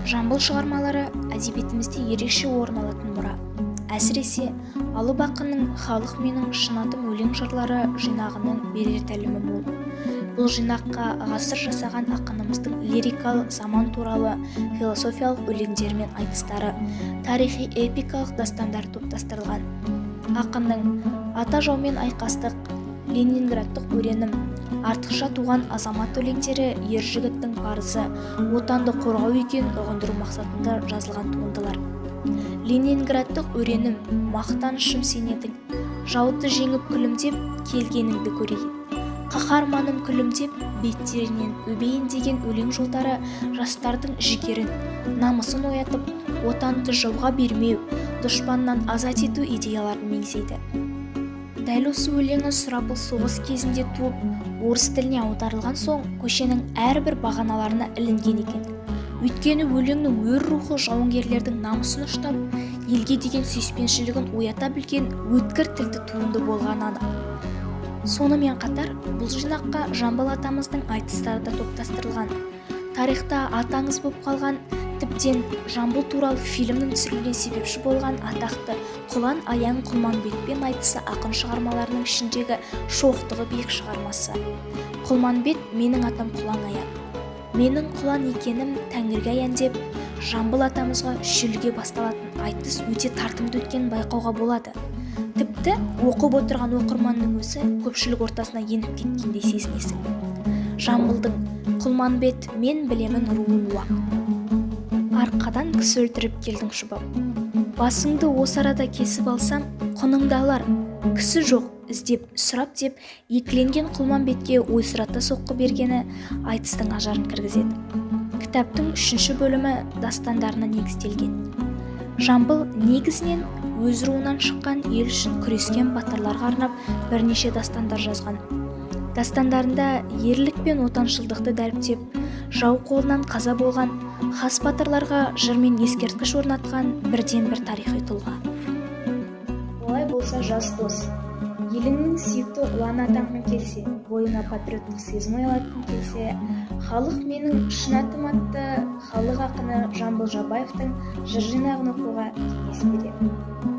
Жамбыл шығармалары әдебиетімізде ерекше орын алатын мұра. Әсіресе Алып ақынның «Халық менің шын атым» өлең жырлары жинағының берер тәлімі мол. Бұл жинаққа ғасыр жасаған ақынымыздың лирикалық заман туралы философиялық өлеңдері мен айтыстары, тарихи эпикалық дастандар топтастырылған. Ақынның «Ата жаумен айқастық», «Ленинградтық өренім», «Артықша туған азамат» өлеңдері ер жігіттің парызы, отанды қорғау екенін ұғындыру мақсатында жазылған туындылар. «Ленинградтық өренім, мақтанышым сен едің, жауды жеңіп күлімдеп келгеніңді көрейін. Қаһарманым күлімдеп беттерінен өбейін» деген өлең жолдары жастардың жігерін, намысын оятып, отанды жауға бермеу, дұшпаннан азат ету идеяларын меңзейді. Дәл осы өлеңі сұрапыл соғыс кезінде туып, орыс тіліне аударылған соң көшенің әрбір бағаналарына ілінген екен. Өйткені өлеңнің өр рухы жауынгерлердің намысын ұштап, елге деген сүйіспеншілігін оята білген өткір тілді туынды болған анық. Сонымен қатар бұл жинаққа Жамбыл атамыздың айтыстары да топтастырылған. Тарихта атаңыз болып қалған, тіптен Жамбыл туралы фильмнің түсірілген себепші болған атақты Құлан Аяң Құлманбетпен айтысы ақын шығармаларының ішіндегі шоқтығы биік шығармасы. Құлманбет «Менің атам Құлан Аяң, менің құлан екенім Тәңірге аян» деп Жамбыл атамызға шүлге басталатын айтыс өте тартымды өткенін байқауға болады. Тіпті оқып отырған оқырманның өзі көпшілік ортасына еніп кеткендей сезінесің. Жамбылдың «Құлманбет мен білемін» руын уақ. Арқадан кісі өлтіріп келдің шұбап. Басыңды осы арада кесіп алсам, құныңды алар, кісі жоқ іздеп сұрап деп екіленген Құлманбетке ойсырата соққы бергені айтыстың ажарын кіргізеді. Кітаптың 3-ші бөлімі дастандарына негізделген. Жамбыл негізінен өз руынан шыққан ел үшін күрескен батырларға арнап бірнеше дастандар жазған. Дастандарында ерлік пен отаншылдықты дәріптеп, жау қолынан қаза болған хас батырларға жырмен ескерткіш орнатқан бірден-бір тарихи тұлға. Олай болса жас дос, еліңнің сүйікті ұлан атағың келсе, бойына патриоттық сезім оятқың келсе, «Халық менің шын атым» атты халық ақыны Жамбыл Жабаевтың жыр жинағын оқуға кеңес беремін.